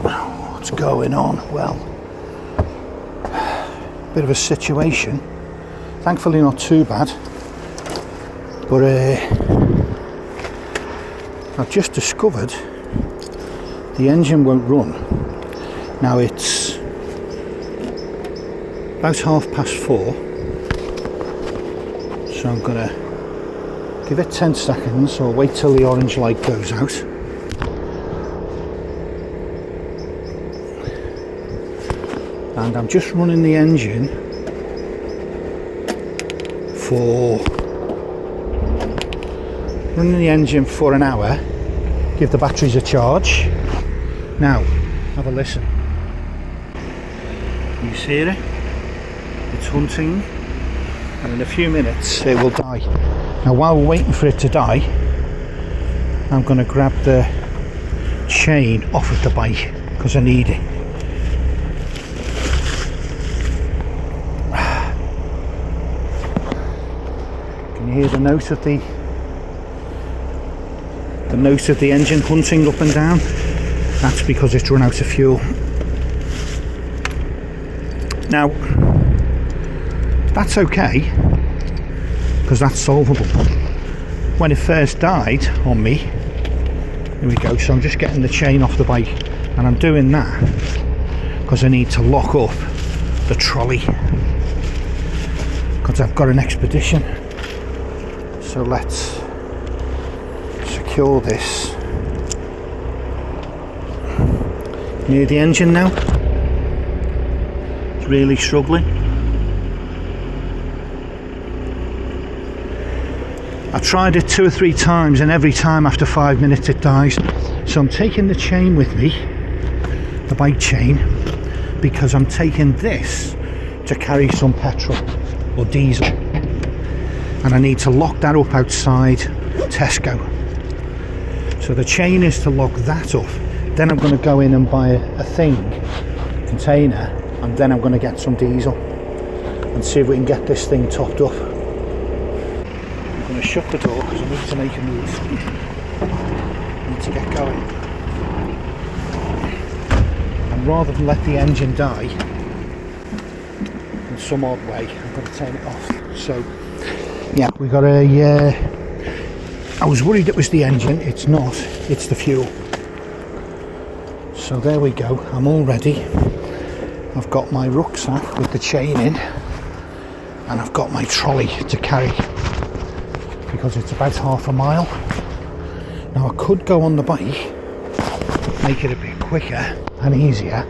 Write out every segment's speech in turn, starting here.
Right. What's going on? Well, bit of a situation. Thankfully not too bad. But I've just discovered the engine won't run. Now it's about 4:30, so I'm gonna give it 10 seconds or wait till the orange light goes out. And I'm just running the engine for an hour, give the batteries a charge. Now, have a listen. You see it? It's hunting, and in a few minutes it will die. Now, while we're waiting for it to die, I'm going to grab the chain off of the bike because I need it. Can you hear the note of the engine hunting up and down? That's because it's run out of fuel. Now, that's okay, because that's solvable. When it first died on me, here we go, so I'm just getting the chain off the bike, and I'm doing that because I need to lock up the trolley, because I've got an expedition. So let's secure this near the engine now. It's really struggling. I tried it 2 or 3 times, and every time after 5 minutes it dies. So I'm taking the chain with me, the bike chain, because I'm taking this to carry some petrol or diesel, and I need to lock that up outside Tesco. So the chain is to lock that up. Then I'm going to go in and buy a container, and then I'm going to get some diesel and see if we can get this thing topped up. I'm going to shut the door because I need to make a move. I need to get going. And rather than let the engine die in some odd way, I'm going to turn it off. So yeah, we got I was worried it was the engine. It's not, it's the fuel. So there we go, I'm all ready. I've got my rucksack with the chain in, and I've got my trolley to carry because it's about half a mile. Now I could go on the bike, make it a bit quicker and easier,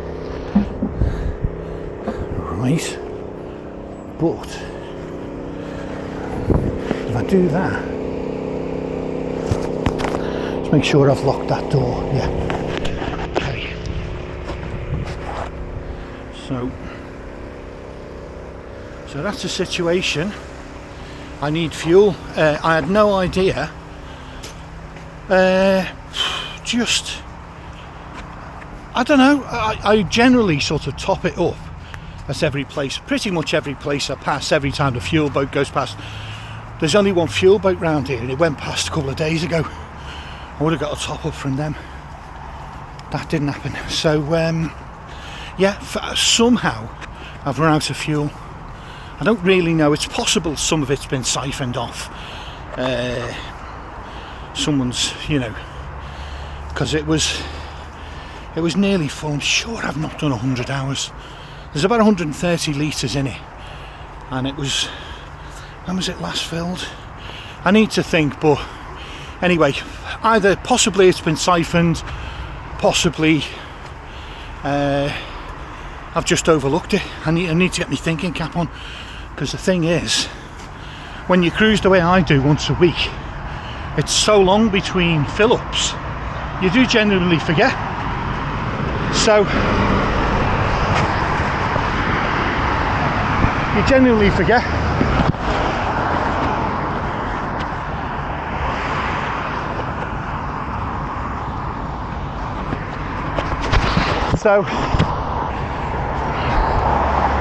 right? But if I do that, let's make sure I've locked that door. Yeah. Okay. So that's the situation. I need fuel. I had no idea. I don't know. I generally sort of top it up at every place. Pretty much every place I pass, every time the fuel boat goes past. There's only one fuel boat round here, and it went past a couple of days ago. I would have got a top up from them. That didn't happen. So yeah, somehow I've run out of fuel. I don't really know. It's possible some of it's been siphoned off. Someone's, because it was nearly full. I'm sure I've not done 100 hours. There's about 130 litres in it, and it was, when was it last filled? I need to think, but anyway, either possibly it's been siphoned, possibly I've just overlooked it. I need to get my thinking cap on, because the thing is, when you cruise the way I do once a week, it's so long between fill-ups, you do genuinely forget. So you genuinely forget. So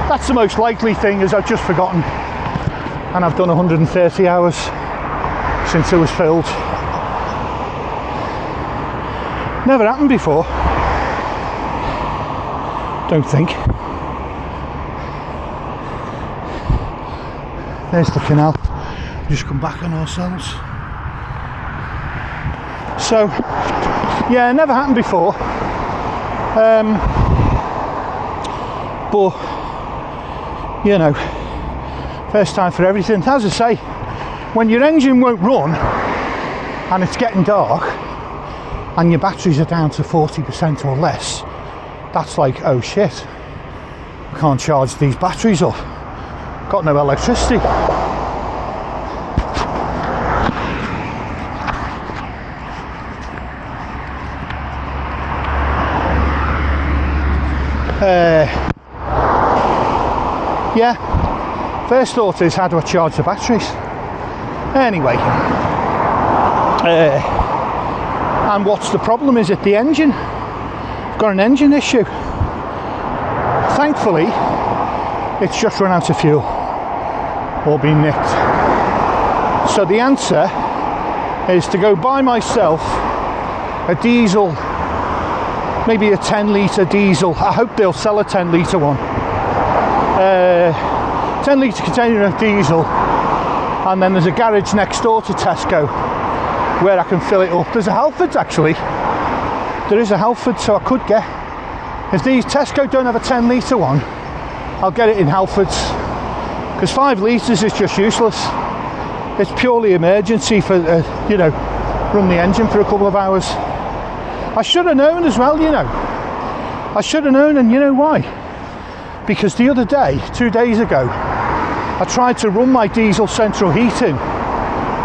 that's the most likely thing, is I've just forgotten, and I've done 130 hours since it was filled. Never happened before. Don't think. There's the canal. Just come back on ourselves. So, yeah, never happened before. But, you know, first time for everything. As I say, when your engine won't run and it's getting dark and your batteries are down to 40% or less, that's like, oh shit, I can't charge these batteries up. Got no electricity. Yeah, first thought is, how do I charge the batteries? Anyway, and what's the problem? Is it the engine? I've got an engine issue. Thankfully, it's just run out of fuel or been nicked. So the answer is to go buy myself a diesel, maybe a 10 litre diesel. I hope they'll sell a 10 litre one. 10 litre container of diesel, and then there's a garage next door to Tesco where I can fill it up. There's a Halfords actually. There is a Halfords, so I could get, if these Tesco don't have a 10 litre one, I'll get it in Halfords, because 5 litres is just useless. It's purely emergency for, you know, run the engine for a couple of hours. I should have known as well, you know. I should have known, and you know why? Because the other day, 2 days ago, I tried to run my diesel central heating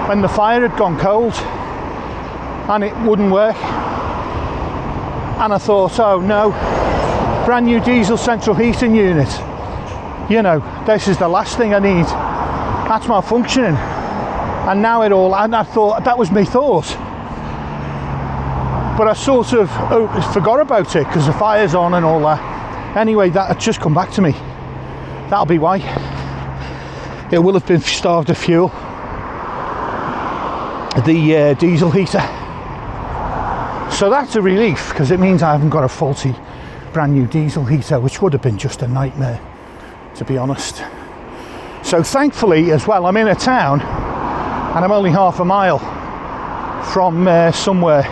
when the fire had gone cold and it wouldn't work. And I thought, oh no, brand new diesel central heating unit. You know, this is the last thing I need. That's malfunctioning. And now it all, and I thought, that was my thought. But I sort of forgot about it because the fire's on and all that. Anyway, that had just come back to me. That'll be why. It will have been starved of fuel. The diesel heater. So that's a relief, because it means I haven't got a faulty brand new diesel heater, which would have been just a nightmare, to be honest. So thankfully as well, I'm in a town and I'm only half a mile from somewhere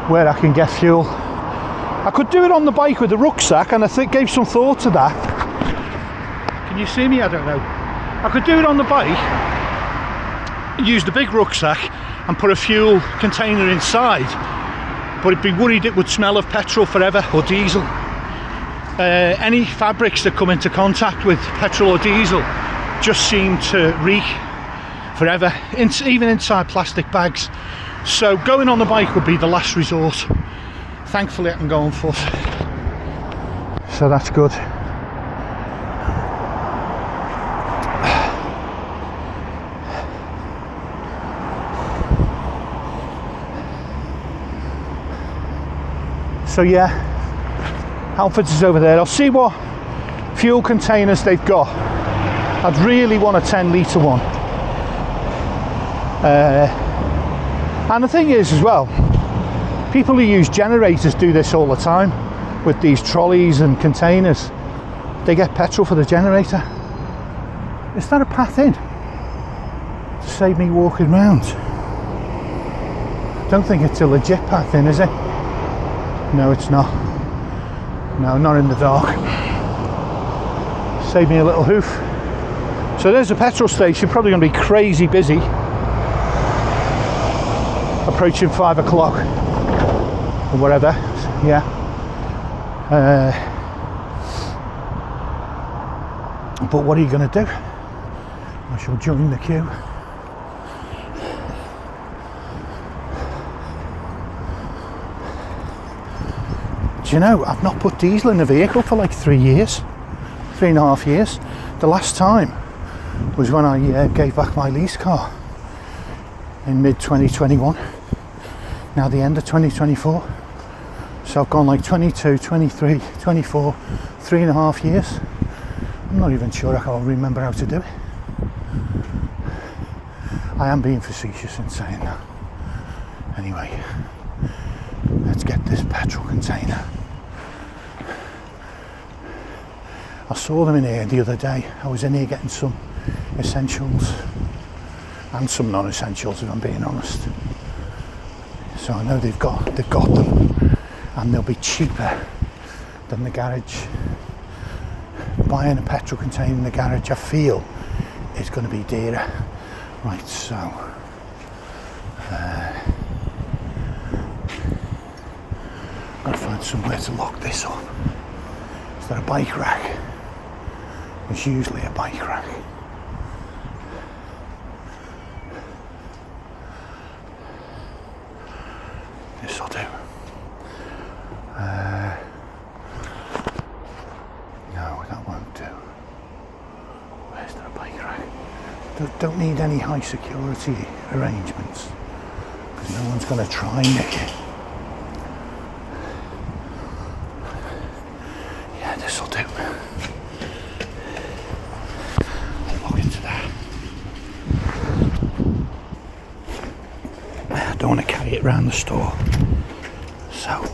where I can get fuel. I could do it on the bike with the rucksack, and I think gave some thought to that. Can you see me? I don't know. I could do it on the bike, use the big rucksack and put a fuel container inside, but I'd be worried it would smell of petrol forever, or diesel. Any fabrics that come into contact with petrol or diesel just seem to reek forever, even inside plastic bags. So going on the bike would be the last resort. Thankfully I can go on foot, so that's good. So yeah, Halfords is over there. I'll see what fuel containers they've got. I'd really want a 10 litre one. And the thing is as well, people who use generators do this all the time with these trolleys and containers. They get petrol for the generator. Is that a path in? To save me walking round. Don't think it's a legit path in, is it? No, it's not. No, not in the dark. Save me a little hoof. So there's a petrol station, probably going to be crazy busy. Approaching 5 o'clock or whatever, yeah. But what are you going to do? I shall join the queue. Do you know, I've not put diesel in the vehicle for like 3 years, 3.5 years. The last time was when I gave back my lease car in mid-2021, now the end of 2024. So I've gone like 22, 23, 24, 3.5 years. I'm not even sure I'll remember how to do it. I am being facetious in saying that. Anyway, Let's get this petrol container. I saw them in here the other day. I was in here getting some essentials and some non-essentials, if I'm being honest. So I know they've got them, and they'll be cheaper than the garage. Buying a petrol container in the garage, I feel, is going to be dearer. Right, so I've got to find somewhere to lock this up. Is there a bike rack? There's usually a bike rack. This'll do. No, that won't do. Where's there a bike rack? Don't need any high security arrangements, because no one's going to try nick it. Yeah, this'll do. I'll log into that. I don't want to carry it around the store, so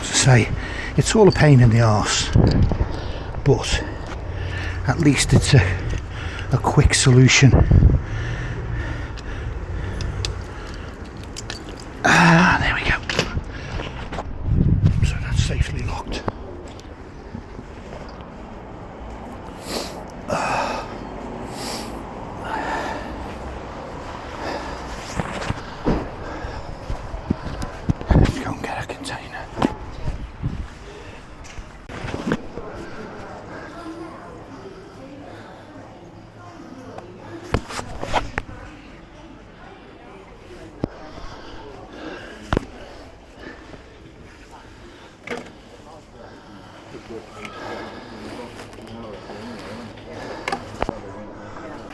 say, it's all a pain in the arse, but at least it's a quick solution. There we go. So that's safely locked. Let's go and get a container.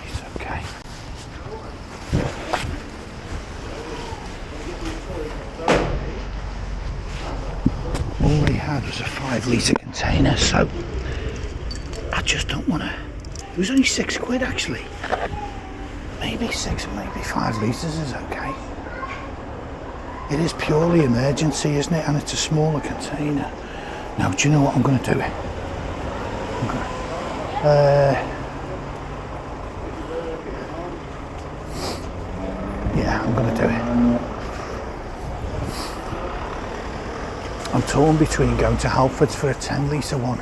It's okay. All we had was a 5-litre container, so I just don't want to. It was only £6 actually. Maybe 6 or maybe 5 litres is okay. It is purely emergency, isn't it? And it's a smaller container. Now, do you know what I'm going to do? Yeah, I'm going to do it. I'm torn between going to Halfords for a 10-litre one.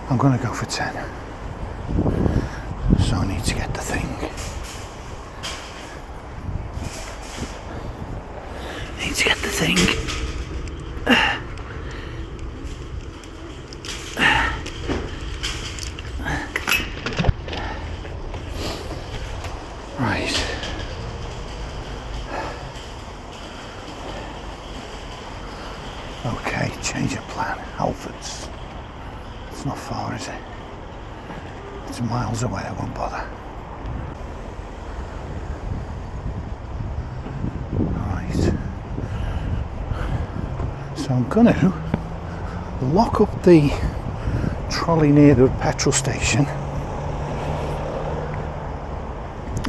I'm going to go for 10. So I need to get the thing. Need to get the thing. Right. Okay, change of plan. Halfords. It's not far, is it? It's miles away, I won't bother. Right. So I'm going to lock up the trolley near the petrol station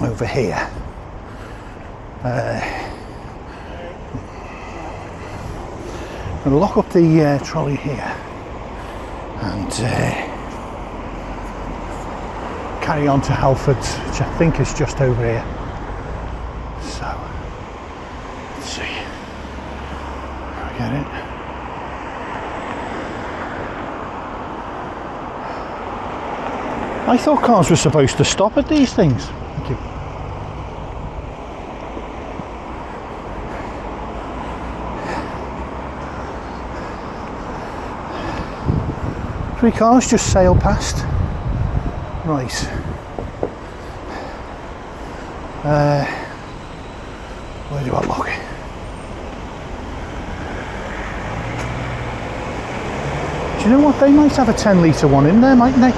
over here. I'm going to lock up the trolley here and carry on to Halfords, which I think is just over here. So, let's see. I get it. I thought cars were supposed to stop at these things. Thank you. Three cars just sailed past. Right. Where do I lock it? Do you know what? They might have a 10-litre one in there, mightn't they?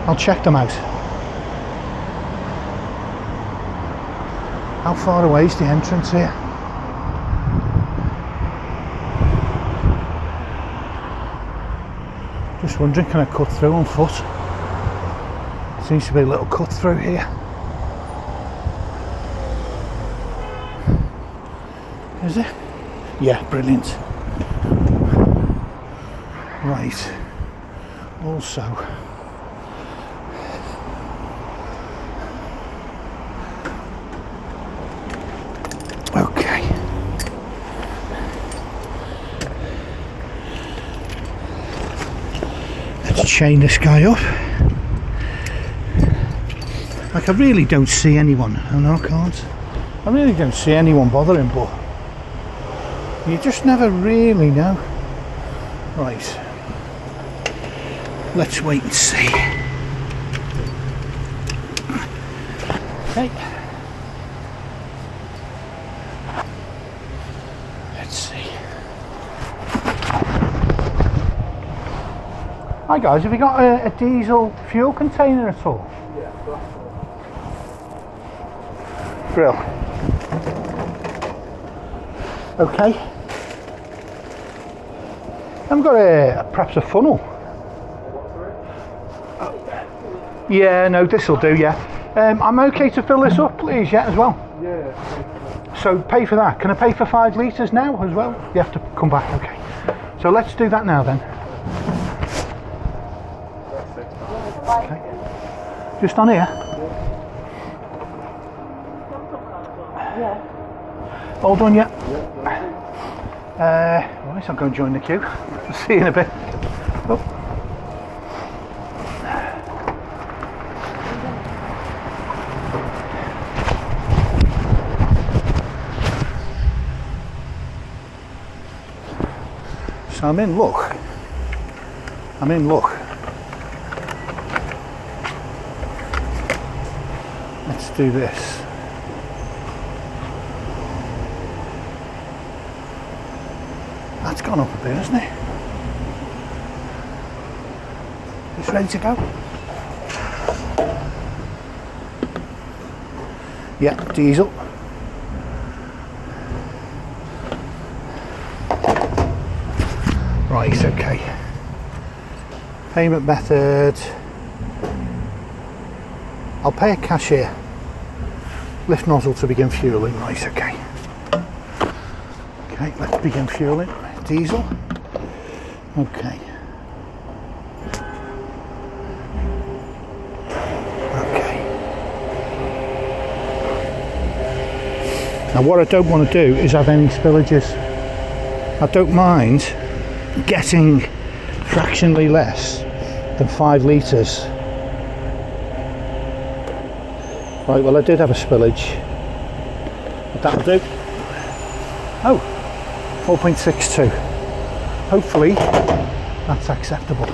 I'll check them out. How far away is the entrance here? Just wondering, can I cut through on foot? Seems to be a little cut through here. Is it? Yeah, brilliant. Right. Also, okay. Let's chain this guy up. Like, I really don't see anyone. Oh no, I can't. I really don't see anyone bothering, but you just never really know. Right. Let's wait and see. Okay. Let's see. Hi guys, have you got a diesel fuel container at all? Yeah. Brill. Okay. I've got perhaps a funnel. Yeah, no, this will do, yeah. I'm okay to fill this up, please, yeah, as well? Yeah. So pay for that. Can I pay for 5 litres now as well? You have to come back, okay. So let's do that now then. Okay. Just on here? Yeah. All done yet? Right, I'll go and join the queue. See you in a bit. Oh. So I'm in luck. Let's do this. That's gone up a bit, hasn't it? It's ready to go. Yeah, diesel. Right, okay. Payment method. I'll pay a cashier. Lift nozzle to begin fueling. Right, okay. Okay, let's begin fueling. Diesel. Okay. Okay. Now what I don't want to do is have any spillages. I don't mind getting fractionally less than 5 litres. Right, well I did have a spillage, but that'll do. Oh, 4.62. Hopefully that's acceptable.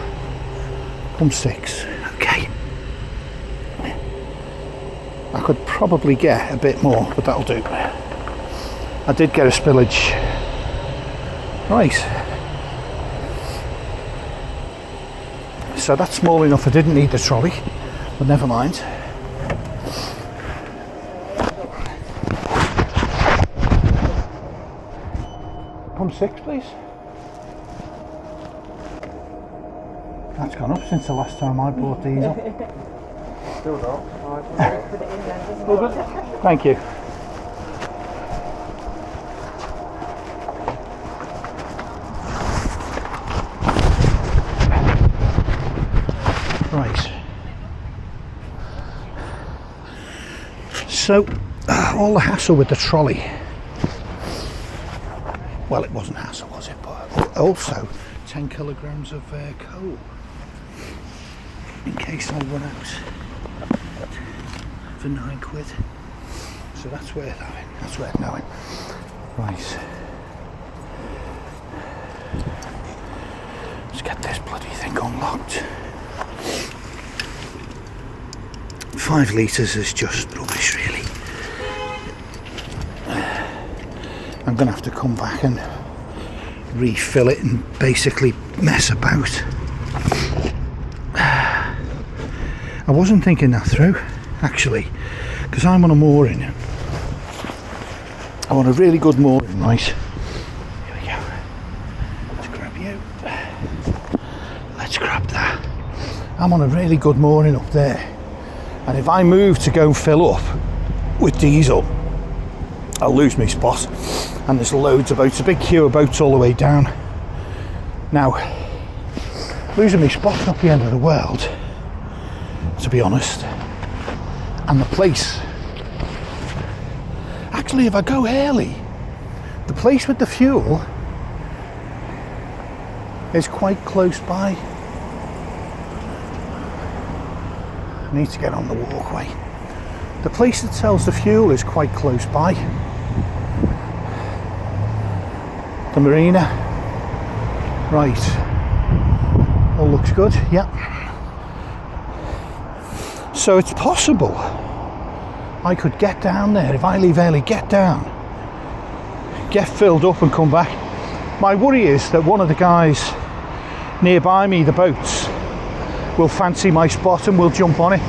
Pump 6. Okay. I could probably get a bit more, but that'll do. I did get a spillage. Right. So that's small enough I didn't need the trolley, but never mind. Pump 6, please. That's gone up since the last time I bought diesel. Still not. Put it in then, doesn't it? All good. Thank you. Right. So, all the hassle with the trolley. Well, it wasn't hassle, was it? But also 10 kilograms of coal in case I run out for £9. So that's worth having. That's worth knowing. Right. Let's get this bloody thing unlocked. 5 litres is just rubbish, really. I'm going to have to come back and refill it and basically mess about. I wasn't thinking that through, actually, because I'm on a mooring. I want a really good mooring, right? Here we go. Let's grab you. Let's grab that. I'm on a really good morning up there, and if I move to go and fill up with diesel, I'll lose my spot. And there's loads of boats, a big queue of boats all the way down. Now, losing my spot's not the end of the world, to be honest. And the place, actually, if I go early, the place with the fuel is quite close by. I need to get on the walkway. The place that sells the fuel is quite close by. The marina. Right. All looks good, yeah. So it's possible I could get down there. If I leave early, get down, get filled up and come back. My worry is that one of the guys nearby me, the boats, will fancy my spot and will jump on it,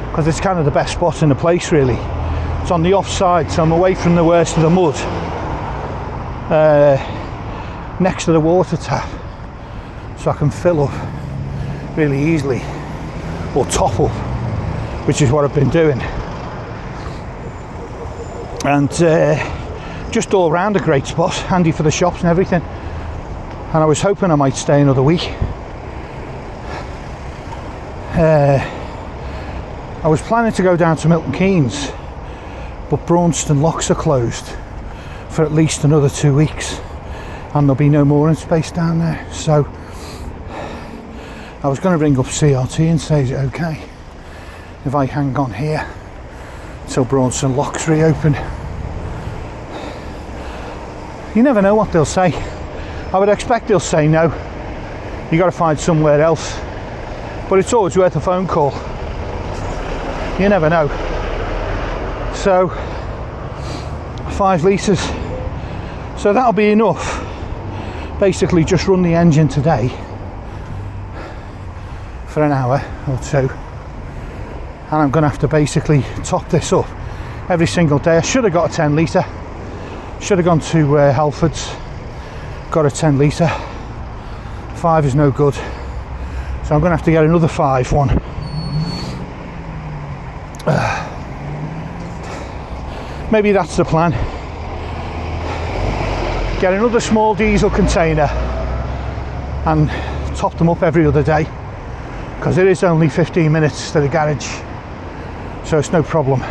because it's kind of the best spot in the place really. It's on the offside, so I'm away from the worst of the mud, next to the water tap, so I can fill up really easily, or top up, which is what I've been doing. And just all round a great spot, handy for the shops and everything. And I was hoping I might stay another week. I was planning to go down to Milton Keynes, but Braunston Locks are closed for at least another 2 weeks, and there'll be no mooring space down there. So I was going to ring up CRT and say, is it okay if I hang on here till Braunston Locks reopen? You never know what they'll say. I would expect they'll say no, you got to find somewhere else, but it's always worth a phone call. You never know. So 5 litres, so that'll be enough. Basically just run the engine today for an hour or two, and I'm going to have to basically top this up every single day. I should have got a 10 litre, should have gone to Halfords, got a 10 litre. 5 is no good, so I'm going to have to get another 5 one. Maybe that's the plan. Get another small diesel container and top them up every other day, because it is only 15 minutes to the garage, so it's no problem.